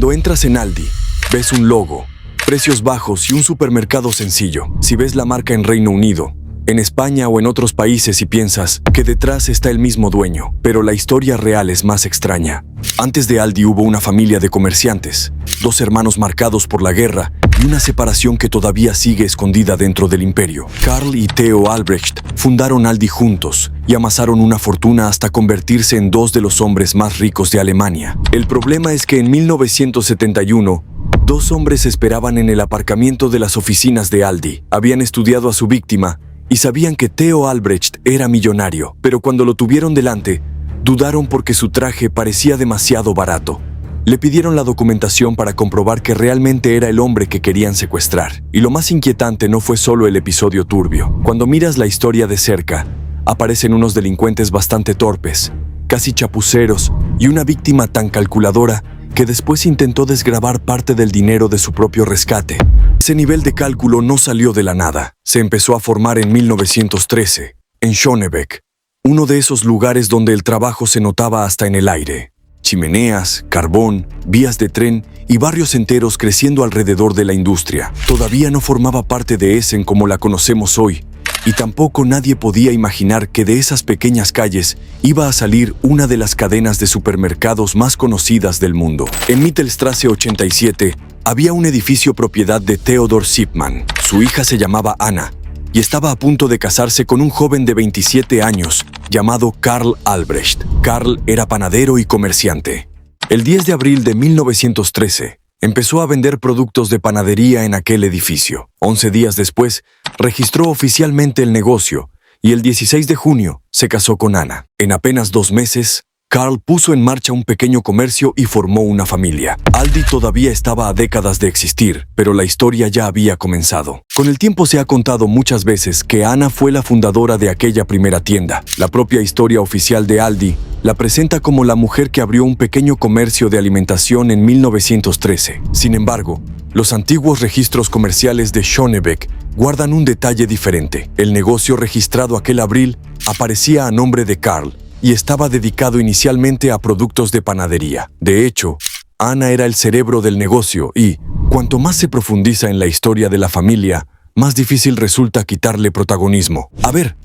Cuando entras en Aldi, ves un logo, precios bajos y un supermercado sencillo. Si ves la marca en Reino Unido, en España o en otros países y piensas que detrás está el mismo dueño, pero la historia real es más extraña. Antes de Aldi hubo una familia de comerciantes, 2 hermanos marcados por la guerra y una separación que todavía sigue escondida dentro del imperio. Karl y Theo Albrecht fundaron Aldi juntos y amasaron una fortuna hasta convertirse en 2 de los hombres más ricos de Alemania. El problema es que en 1971, 2 hombres esperaban en el aparcamiento de las oficinas de Aldi. Habían estudiado a su víctima y sabían que Theo Albrecht era millonario, pero cuando lo tuvieron delante, dudaron porque su traje parecía demasiado barato. Le pidieron la documentación para comprobar que realmente era el hombre que querían secuestrar. Y lo más inquietante no fue solo el episodio turbio. Cuando miras la historia de cerca, aparecen unos delincuentes bastante torpes, casi chapuceros, y una víctima tan calculadora que después intentó desgravar parte del dinero de su propio rescate. Ese nivel de cálculo no salió de la nada. Se empezó a formar en 1913, en Schönebeck, uno de esos lugares donde el trabajo se notaba hasta en el aire. Chimeneas, carbón, vías de tren y barrios enteros creciendo alrededor de la industria. Todavía no formaba parte de Essen como la conocemos hoy, y tampoco nadie podía imaginar que de esas pequeñas calles iba a salir una de las cadenas de supermercados más conocidas del mundo. En Mittelstraße 87 había un edificio propiedad de Theodor Siepmann. Su hija se llamaba Anna y estaba a punto de casarse con un joven de 27 años llamado Karl Albrecht. Karl era panadero y comerciante. El 10 de abril de 1913, empezó a vender productos de panadería en aquel edificio. 11 días después, registró oficialmente el negocio y el 16 de junio se casó con Anna. En apenas 2 meses, Karl puso en marcha un pequeño comercio y formó una familia. Aldi todavía estaba a décadas de existir, pero la historia ya había comenzado. Con el tiempo se ha contado muchas veces que Anna fue la fundadora de aquella primera tienda. La propia historia oficial de Aldi la presenta como la mujer que abrió un pequeño comercio de alimentación en 1913. Sin embargo, los antiguos registros comerciales de Schönebeck guardan un detalle diferente. El negocio registrado aquel abril aparecía a nombre de Karl y estaba dedicado inicialmente a productos de panadería. De hecho, Anna era el cerebro del negocio y, cuanto más se profundiza en la historia de la familia, más difícil resulta quitarle protagonismo.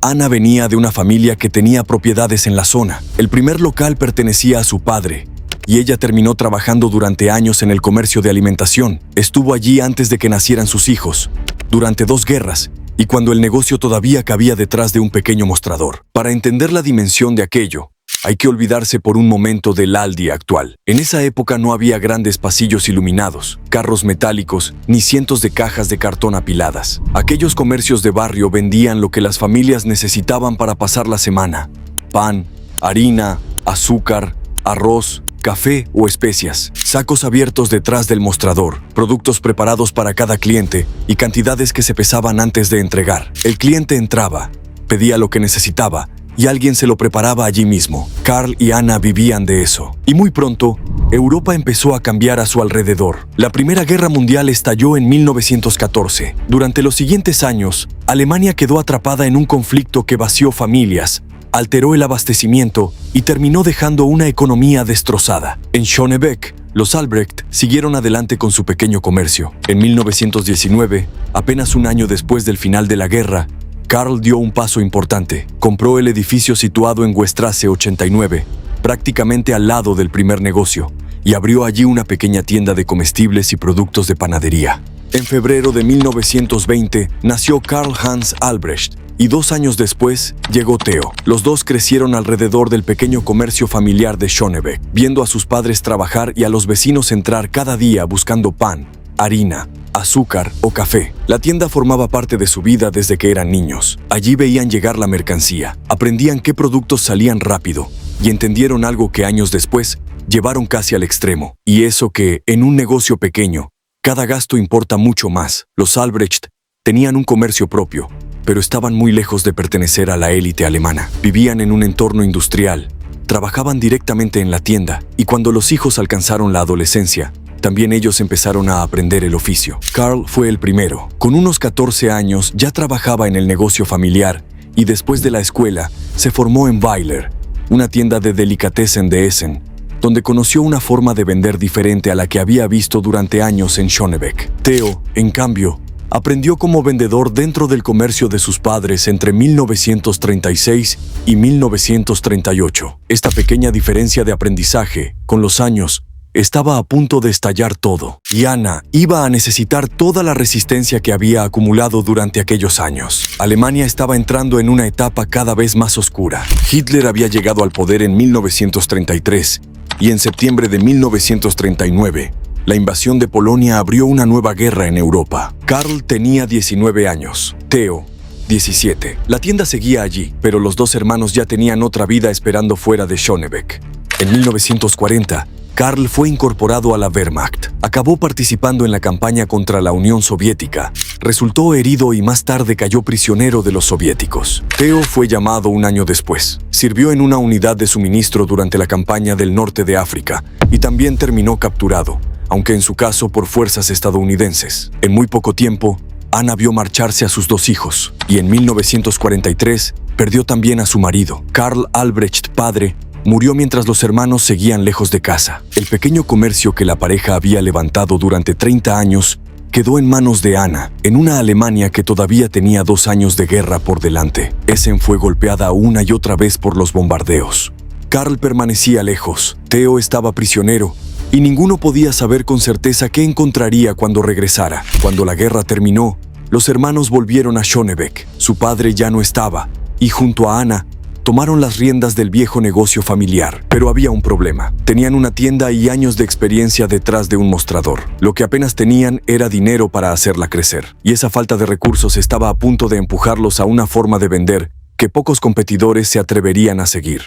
Anna venía de una familia que tenía propiedades en la zona. El primer local pertenecía a su padre, y ella terminó trabajando durante años en el comercio de alimentación. Estuvo allí antes de que nacieran sus hijos, durante 2 guerras, y cuando el negocio todavía cabía detrás de un pequeño mostrador. Para entender la dimensión de aquello, hay que olvidarse por un momento del Aldi actual. En esa época no había grandes pasillos iluminados, carros metálicos, ni cientos de cajas de cartón apiladas. Aquellos comercios de barrio vendían lo que las familias necesitaban para pasar la semana: pan, harina, azúcar, arroz, café o especias, sacos abiertos detrás del mostrador, productos preparados para cada cliente y cantidades que se pesaban antes de entregar. El cliente entraba, pedía lo que necesitaba y alguien se lo preparaba allí mismo. Karl y Anna vivían de eso. Y muy pronto, Europa empezó a cambiar a su alrededor. La Primera Guerra Mundial estalló en 1914. Durante los siguientes años, Alemania quedó atrapada en un conflicto que vació familias, alteró el abastecimiento y terminó dejando una economía destrozada. En Schönebeck, los Albrecht siguieron adelante con su pequeño comercio. En 1919, apenas un año después del final de la guerra, Karl dio un paso importante. Compró el edificio situado en Weststraße 89, prácticamente al lado del primer negocio, y abrió allí una pequeña tienda de comestibles y productos de panadería. En febrero de 1920 nació Karl Hans Albrecht, y 2 años después llegó Theo. Los dos crecieron alrededor del pequeño comercio familiar de Schönebeck, viendo a sus padres trabajar y a los vecinos entrar cada día buscando pan, harina, azúcar o café. La tienda formaba parte de su vida desde que eran niños. Allí veían llegar la mercancía, aprendían qué productos salían rápido y entendieron algo que años después llevaron casi al extremo. Y eso que, en un negocio pequeño, cada gasto importa mucho más. Los Albrecht tenían un comercio propio, pero estaban muy lejos de pertenecer a la élite alemana. Vivían en un entorno industrial, trabajaban directamente en la tienda, y cuando los hijos alcanzaron la adolescencia, también ellos empezaron a aprender el oficio. Karl fue el primero. Con unos 14 años ya trabajaba en el negocio familiar y después de la escuela se formó en Weiler, una tienda de delicatessen de Essen, donde conoció una forma de vender diferente a la que había visto durante años en Schönebeck. Theo, en cambio, aprendió como vendedor dentro del comercio de sus padres entre 1936 y 1938. Esta pequeña diferencia de aprendizaje, con los años, estaba a punto de estallar todo, y Anna iba a necesitar toda la resistencia que había acumulado durante aquellos años. Alemania estaba entrando en una etapa cada vez más oscura. Hitler había llegado al poder en 1933, y en septiembre de 1939, la invasión de Polonia abrió una nueva guerra en Europa. Karl tenía 19 años, Theo, 17. La tienda seguía allí, pero los dos hermanos ya tenían otra vida esperando fuera de Schönebeck. En 1940, Karl fue incorporado a la Wehrmacht. Acabó participando en la campaña contra la Unión Soviética. Resultó herido y más tarde cayó prisionero de los soviéticos. Theo fue llamado un año después. Sirvió en una unidad de suministro durante la campaña del norte de África y también terminó capturado, aunque en su caso por fuerzas estadounidenses. En muy poco tiempo, Anna vio marcharse a sus dos hijos y en 1943 perdió también a su marido. Karl Albrecht, padre, murió mientras los hermanos seguían lejos de casa. El pequeño comercio que la pareja había levantado durante 30 años quedó en manos de Anna, en una Alemania que todavía tenía 2 años de guerra por delante. Essen fue golpeada una y otra vez por los bombardeos. Karl permanecía lejos, Theo estaba prisionero, y ninguno podía saber con certeza qué encontraría cuando regresara. Cuando la guerra terminó, los hermanos volvieron a Schönebeck. Su padre ya no estaba, y junto a Anna, tomaron las riendas del viejo negocio familiar. Pero había un problema. Tenían una tienda y años de experiencia detrás de un mostrador. Lo que apenas tenían era dinero para hacerla crecer. Y esa falta de recursos estaba a punto de empujarlos a una forma de vender que pocos competidores se atreverían a seguir.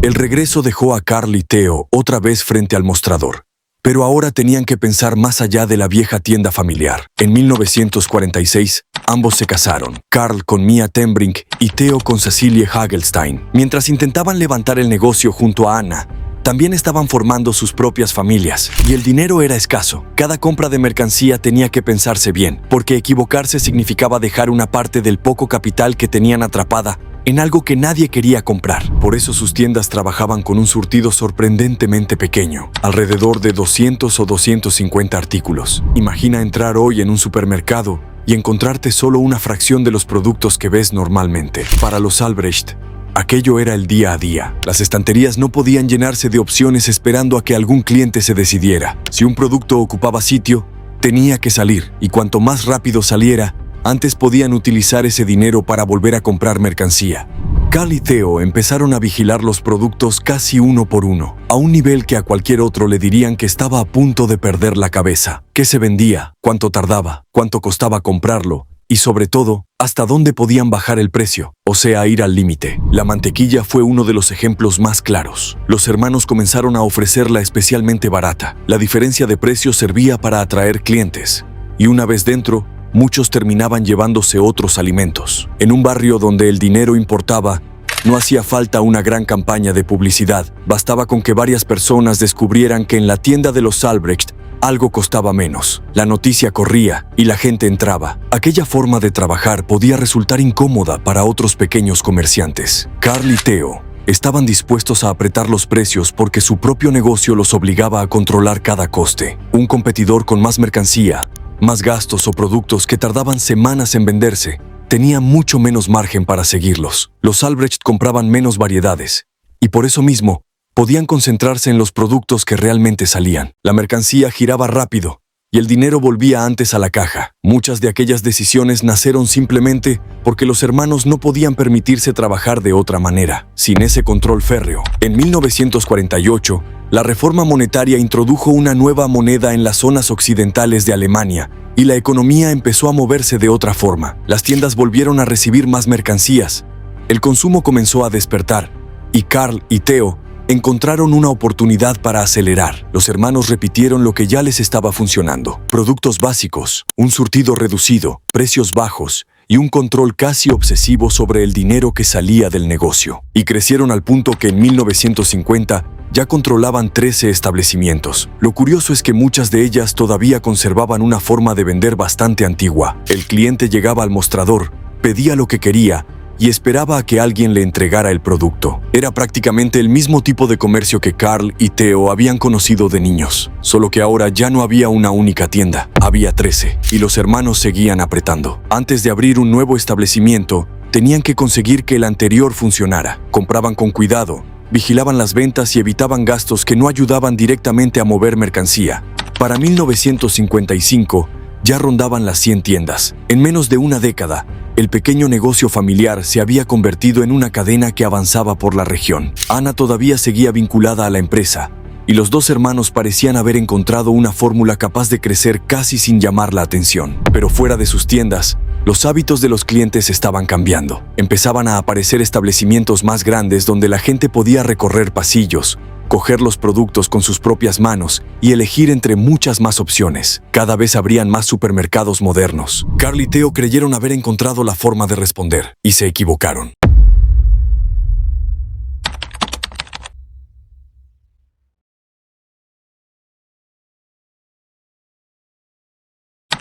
El regreso dejó a Karl y Theo otra vez frente al mostrador. Pero ahora tenían que pensar más allá de la vieja tienda familiar. En 1946, ambos se casaron, Karl con Mia Tembrink y Theo con Cecilie Hagelstein. Mientras intentaban levantar el negocio junto a Anna, también estaban formando sus propias familias, y el dinero era escaso. Cada compra de mercancía tenía que pensarse bien, porque equivocarse significaba dejar una parte del poco capital que tenían atrapada en algo que nadie quería comprar. Por eso sus tiendas trabajaban con un surtido sorprendentemente pequeño, alrededor de 200 o 250 artículos. Imagina entrar hoy en un supermercado y encontrarte solo una fracción de los productos que ves normalmente. Para los Albrecht, aquello era el día a día. Las estanterías no podían llenarse de opciones esperando a que algún cliente se decidiera. Si un producto ocupaba sitio, tenía que salir, y cuanto más rápido saliera, antes podían utilizar ese dinero para volver a comprar mercancía. Karl y Theo empezaron a vigilar los productos casi uno por uno, a un nivel que a cualquier otro le dirían que estaba a punto de perder la cabeza. ¿Qué se vendía? ¿Cuánto tardaba? ¿Cuánto costaba comprarlo? Y sobre todo, ¿hasta dónde podían bajar el precio? O sea, ir al límite. La mantequilla fue uno de los ejemplos más claros. Los hermanos comenzaron a ofrecerla especialmente barata. La diferencia de precio servía para atraer clientes. Y una vez dentro, muchos terminaban llevándose otros alimentos. En un barrio donde el dinero importaba, no hacía falta una gran campaña de publicidad. Bastaba con que varias personas descubrieran que en la tienda de los Albrecht algo costaba menos. La noticia corría y la gente entraba. Aquella forma de trabajar podía resultar incómoda para otros pequeños comerciantes. Karl y Theo estaban dispuestos a apretar los precios porque su propio negocio los obligaba a controlar cada coste. Un competidor con más mercancía, más gastos o productos que tardaban semanas en venderse, tenía mucho menos margen para seguirlos. Los Albrecht compraban menos variedades, y por eso mismo, podían concentrarse en los productos que realmente salían. La mercancía giraba rápido, y el dinero volvía antes a la caja. Muchas de aquellas decisiones nacieron simplemente porque los hermanos no podían permitirse trabajar de otra manera, sin ese control férreo. En 1948, la reforma monetaria introdujo una nueva moneda en las zonas occidentales de Alemania y la economía empezó a moverse de otra forma. Las tiendas volvieron a recibir más mercancías, el consumo comenzó a despertar y Karl y Theo encontraron una oportunidad para acelerar. Los hermanos repitieron lo que ya les estaba funcionando: productos básicos, un surtido reducido, precios bajos y un control casi obsesivo sobre el dinero que salía del negocio. Y crecieron al punto que en 1950 ya controlaban 13 establecimientos. Lo curioso es que muchas de ellas todavía conservaban una forma de vender bastante antigua. El cliente llegaba al mostrador, pedía lo que quería y esperaba a que alguien le entregara el producto. Era prácticamente el mismo tipo de comercio que Carl y Theo habían conocido de niños, solo que ahora ya no había una única tienda, había 13, y los hermanos seguían apretando. Antes de abrir un nuevo establecimiento, tenían que conseguir que el anterior funcionara. Compraban con cuidado, vigilaban las ventas y evitaban gastos que no ayudaban directamente a mover mercancía. Para 1955, ya rondaban las 100 tiendas. En menos de una década, el pequeño negocio familiar se había convertido en una cadena que avanzaba por la región. Ana todavía seguía vinculada a la empresa, y los dos hermanos parecían haber encontrado una fórmula capaz de crecer casi sin llamar la atención. Pero fuera de sus tiendas, los hábitos de los clientes estaban cambiando. Empezaban a aparecer establecimientos más grandes donde la gente podía recorrer pasillos, coger los productos con sus propias manos y elegir entre muchas más opciones. Cada vez habrían más supermercados modernos. Carl y Theo creyeron haber encontrado la forma de responder, y se equivocaron.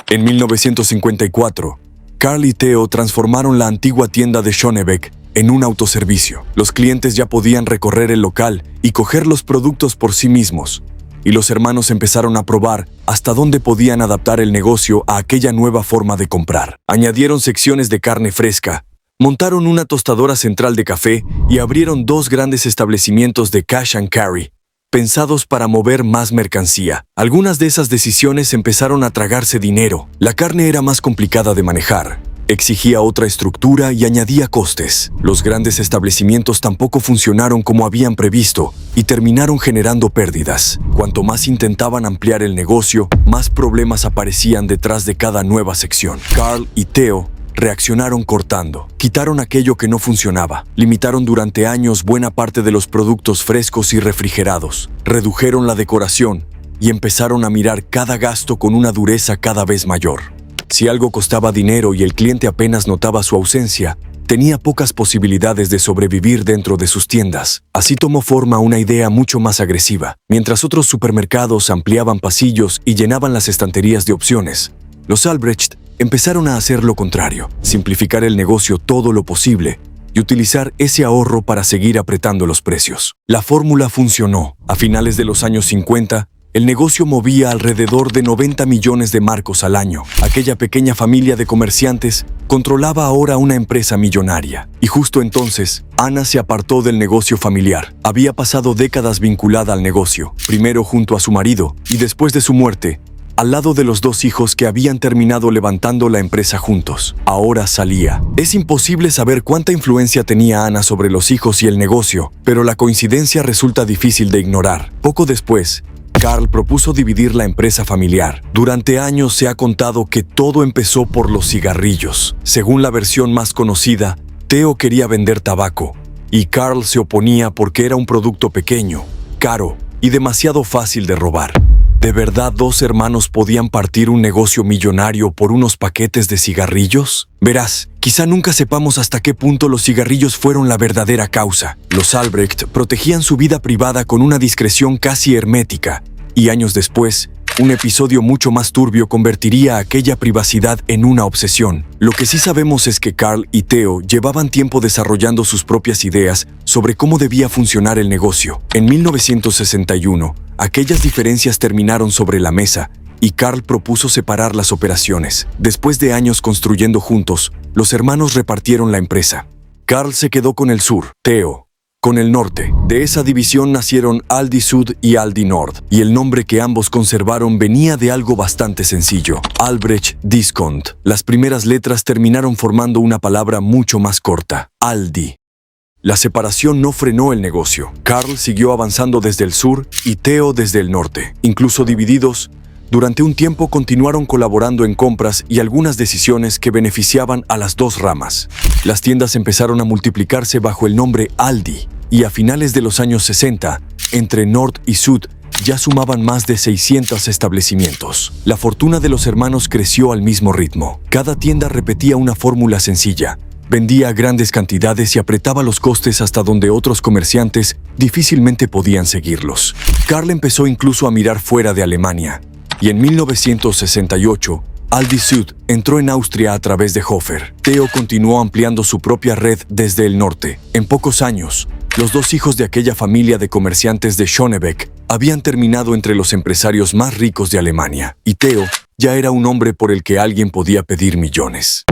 En 1954, Carl y Theo transformaron la antigua tienda de Schönebeck en un autoservicio. Los clientes ya podían recorrer el local y coger los productos por sí mismos, y los hermanos empezaron a probar hasta dónde podían adaptar el negocio a aquella nueva forma de comprar. Añadieron secciones de carne fresca, montaron una tostadora central de café y abrieron 2 grandes establecimientos de cash and carry, pensados para mover más mercancía. Algunas de esas decisiones empezaron a tragarse dinero. La carne era más complicada de manejar, exigía otra estructura y añadía costes. Los grandes establecimientos tampoco funcionaron como habían previsto y terminaron generando pérdidas. Cuanto más intentaban ampliar el negocio, más problemas aparecían detrás de cada nueva sección. Carl y Theo reaccionaron cortando. Quitaron aquello que no funcionaba. Limitaron durante años buena parte de los productos frescos y refrigerados. Redujeron la decoración y empezaron a mirar cada gasto con una dureza cada vez mayor. Si algo costaba dinero y el cliente apenas notaba su ausencia, tenía pocas posibilidades de sobrevivir dentro de sus tiendas. Así tomó forma una idea mucho más agresiva. Mientras otros supermercados ampliaban pasillos y llenaban las estanterías de opciones, los Albrecht empezaron a hacer lo contrario, simplificar el negocio todo lo posible y utilizar ese ahorro para seguir apretando los precios. La fórmula funcionó. A finales de los años 50, el negocio movía alrededor de 90 millones de marcos al año. Aquella pequeña familia de comerciantes controlaba ahora una empresa millonaria. Y justo entonces, Ana se apartó del negocio familiar. Había pasado décadas vinculada al negocio, primero junto a su marido y después de su muerte, al lado de los 2 hijos que habían terminado levantando la empresa juntos. Ahora salía. Es imposible saber cuánta influencia tenía Ana sobre los hijos y el negocio, pero la coincidencia resulta difícil de ignorar. Poco después, Carl propuso dividir la empresa familiar. Durante años se ha contado que todo empezó por los cigarrillos. Según la versión más conocida, Theo quería vender tabaco, y Carl se oponía porque era un producto pequeño, caro y demasiado fácil de robar. ¿De verdad 2 hermanos podían partir un negocio millonario por unos paquetes de cigarrillos? Verás, quizá nunca sepamos hasta qué punto los cigarrillos fueron la verdadera causa. Los Albrecht protegían su vida privada con una discreción casi hermética, y años después, un episodio mucho más turbio convertiría aquella privacidad en una obsesión. Lo que sí sabemos es que Carl y Theo llevaban tiempo desarrollando sus propias ideas sobre cómo debía funcionar el negocio. En 1961, aquellas diferencias terminaron sobre la mesa y Carl propuso separar las operaciones. Después de años construyendo juntos, los hermanos repartieron la empresa. Carl se quedó con el sur, Theo con el norte. De esa división nacieron Aldi Sud y Aldi Nord, y el nombre que ambos conservaron venía de algo bastante sencillo: Albrecht Discount. Las primeras letras terminaron formando una palabra mucho más corta: Aldi. La separación no frenó el negocio. Carl siguió avanzando desde el sur y Theo desde el norte. Incluso divididos, durante un tiempo continuaron colaborando en compras y algunas decisiones que beneficiaban a las 2 ramas. Las tiendas empezaron a multiplicarse bajo el nombre Aldi, y a finales de los años 60, entre Nord y Sud, ya sumaban más de 600 establecimientos. La fortuna de los hermanos creció al mismo ritmo. Cada tienda repetía una fórmula sencilla: vendía grandes cantidades y apretaba los costes hasta donde otros comerciantes difícilmente podían seguirlos. Carl empezó incluso a mirar fuera de Alemania, y en 1968 Aldi Süd entró en Austria a través de Hofer. Theo continuó ampliando su propia red desde el norte. En pocos años, los dos hijos de aquella familia de comerciantes de Schönebeck habían terminado entre los empresarios más ricos de Alemania, y Theo ya era un hombre por el que alguien podía pedir millones.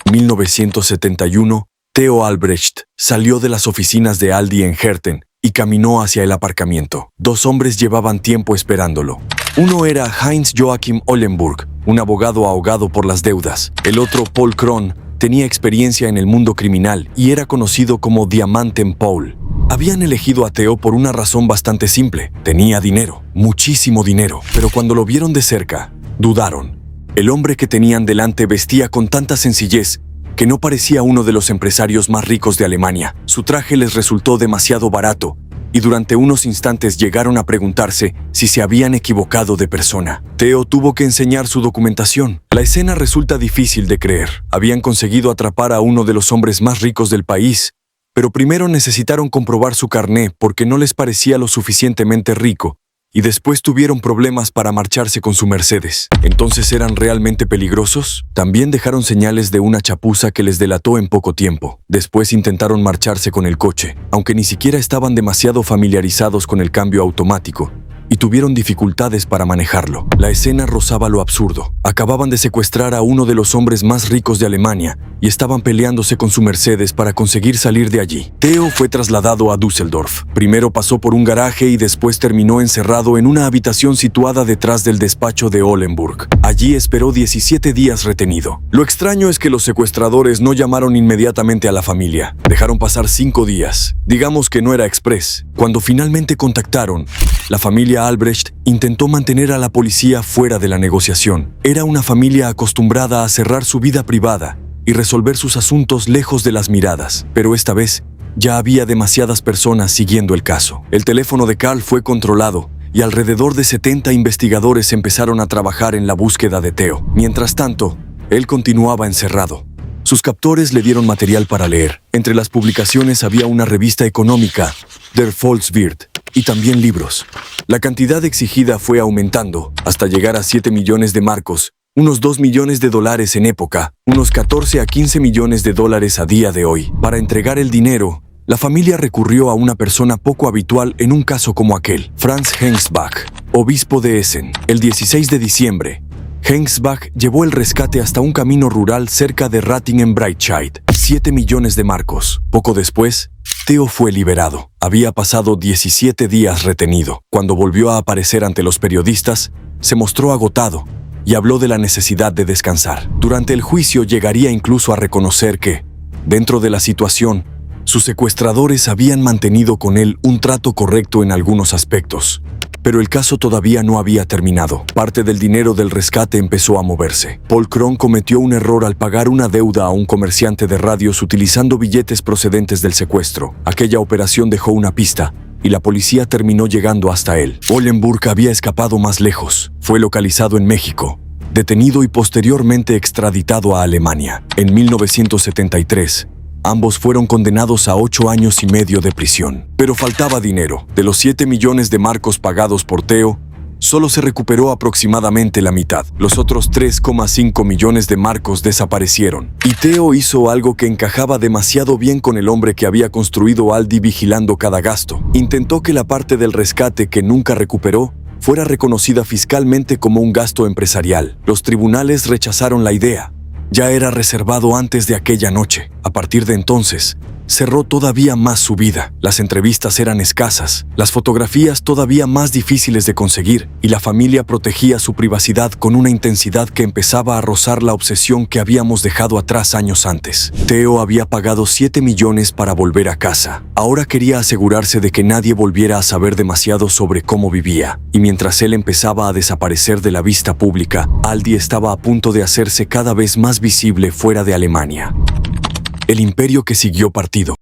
En 1971, Theo Albrecht salió de las oficinas de Aldi en Herten y caminó hacia el aparcamiento. Dos hombres llevaban tiempo esperándolo. Uno era Heinz Joachim Ollenburg, un abogado ahogado por las deudas. El otro, Paul Kron, tenía experiencia en el mundo criminal y era conocido como Diamanten Paul. Habían elegido a Theo por una razón bastante simple. Tenía dinero, muchísimo dinero, pero cuando lo vieron de cerca, dudaron. El hombre que tenían delante vestía con tanta sencillez que no parecía uno de los empresarios más ricos de Alemania. Su traje les resultó demasiado barato y durante unos instantes llegaron a preguntarse si se habían equivocado de persona. Theo tuvo que enseñar su documentación. La escena resulta difícil de creer. Habían conseguido atrapar a uno de los hombres más ricos del país, pero primero necesitaron comprobar su carné porque no les parecía lo suficientemente rico, y después tuvieron problemas para marcharse con su Mercedes. ¿Entonces eran realmente peligrosos? También dejaron señales de una chapuza que les delató en poco tiempo. Después intentaron marcharse con el coche, aunque ni siquiera estaban demasiado familiarizados con el cambio automático, y tuvieron dificultades para manejarlo. La escena rozaba lo absurdo. Acababan de secuestrar a uno de los hombres más ricos de Alemania y estaban peleándose con su Mercedes para conseguir salir de allí. Theo fue trasladado a Düsseldorf. Primero pasó por un garaje y después terminó encerrado en una habitación situada detrás del despacho de Ollenburg. Allí esperó 17 días retenido. Lo extraño es que los secuestradores no llamaron inmediatamente a la familia. Dejaron pasar 5 días. Digamos que no era express. Cuando finalmente contactaron, la familia Albrecht intentó mantener a la policía fuera de la negociación. Era una familia acostumbrada a cerrar su vida privada y resolver sus asuntos lejos de las miradas, pero esta vez ya había demasiadas personas siguiendo el caso. El teléfono de Karl fue controlado y alrededor de 70 investigadores empezaron a trabajar en la búsqueda de Theo. Mientras tanto, él continuaba encerrado. Sus captores le dieron material para leer. Entre las publicaciones había una revista económica, Der Volkswirt, y también libros. La cantidad exigida fue aumentando hasta llegar a 7 millones de marcos, unos 2 millones de dólares en época, unos 14 a 15 millones de dólares a día de hoy. Para entregar el dinero, la familia recurrió a una persona poco habitual en un caso como aquel, Franz Hengsbach, obispo de Essen. El 16 de diciembre, Hengsbach llevó el rescate hasta un camino rural cerca de Ratingen-Breitscheid. 7 millones de marcos. Poco después, Theo fue liberado. Había pasado 17 días retenido. Cuando volvió a aparecer ante los periodistas, se mostró agotado y habló de la necesidad de descansar. Durante el juicio llegaría incluso a reconocer que, dentro de la situación, sus secuestradores habían mantenido con él un trato correcto en algunos aspectos. Pero el caso todavía no había terminado. Parte del dinero del rescate empezó a moverse. Paul Kron cometió un error al pagar una deuda a un comerciante de radios utilizando billetes procedentes del secuestro. Aquella operación dejó una pista y la policía terminó llegando hasta él. Ollenburg había escapado más lejos. Fue localizado en México, detenido y posteriormente extraditado a Alemania. En 1973, ambos fueron condenados a 8 años y medio de prisión. Pero faltaba dinero. De los 7 millones de marcos pagados por Theo, solo se recuperó aproximadamente la mitad. Los otros 3,5 millones de marcos desaparecieron. Y Theo hizo algo que encajaba demasiado bien con el hombre que había construido Aldi vigilando cada gasto. Intentó que la parte del rescate que nunca recuperó fuera reconocida fiscalmente como un gasto empresarial. Los tribunales rechazaron la idea. Ya era reservado antes de aquella noche. A partir de entonces, cerró todavía más su vida. Las entrevistas eran escasas, las fotografías todavía más difíciles de conseguir, y la familia protegía su privacidad con una intensidad que empezaba a rozar la obsesión que habíamos dejado atrás años antes. Theo había pagado 7 millones para volver a casa. Ahora quería asegurarse de que nadie volviera a saber demasiado sobre cómo vivía, y mientras él empezaba a desaparecer de la vista pública, Aldi estaba a punto de hacerse cada vez más visible fuera de Alemania. El imperio que siguió partido.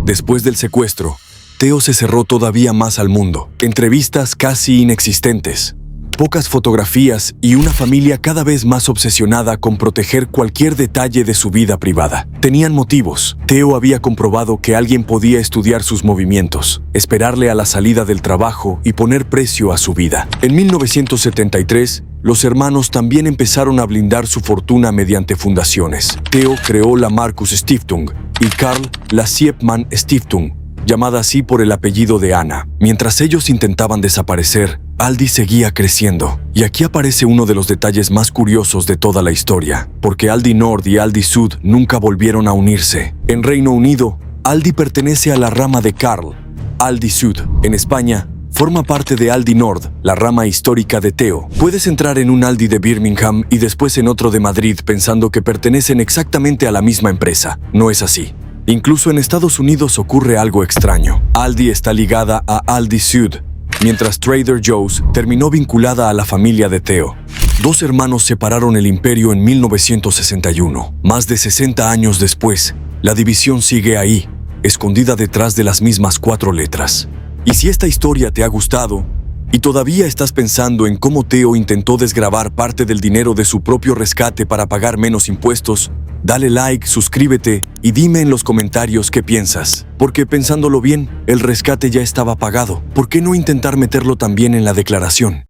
Después del secuestro, Theo se cerró todavía más al mundo. Entrevistas casi inexistentes. pocas fotografías y una familia cada vez más obsesionada con proteger cualquier detalle de su vida privada. Tenían motivos. Theo había comprobado que alguien podía estudiar sus movimientos, esperarle a la salida del trabajo y poner precio a su vida. En 1973, los hermanos también empezaron a blindar su fortuna mediante fundaciones. Theo creó la Marcus Stiftung y Carl la Siepman Stiftung, llamada así por el apellido de Ana. Mientras ellos intentaban desaparecer, Aldi seguía creciendo. Y aquí aparece uno de los detalles más curiosos de toda la historia, porque Aldi Nord y Aldi Sud nunca volvieron a unirse. En Reino Unido, Aldi pertenece a la rama de Carl, Aldi Sud. En España, forma parte de Aldi Nord, la rama histórica de Theo. Puedes entrar en un Aldi de Birmingham y después en otro de Madrid pensando que pertenecen exactamente a la misma empresa. No es así. Incluso en Estados Unidos ocurre algo extraño. Aldi está ligada a Aldi Sud, mientras Trader Joe's terminó vinculada a la familia de Theo. Dos hermanos separaron el imperio en 1961. Más de 60 años después, la división sigue ahí, escondida detrás de las mismas 4 letras. Y si esta historia te ha gustado y todavía estás pensando en cómo Theo intentó desgravar parte del dinero de su propio rescate para pagar menos impuestos, dale like, suscríbete y dime en los comentarios qué piensas. Porque pensándolo bien, el rescate ya estaba pagado. ¿Por qué no intentar meterlo también en la declaración?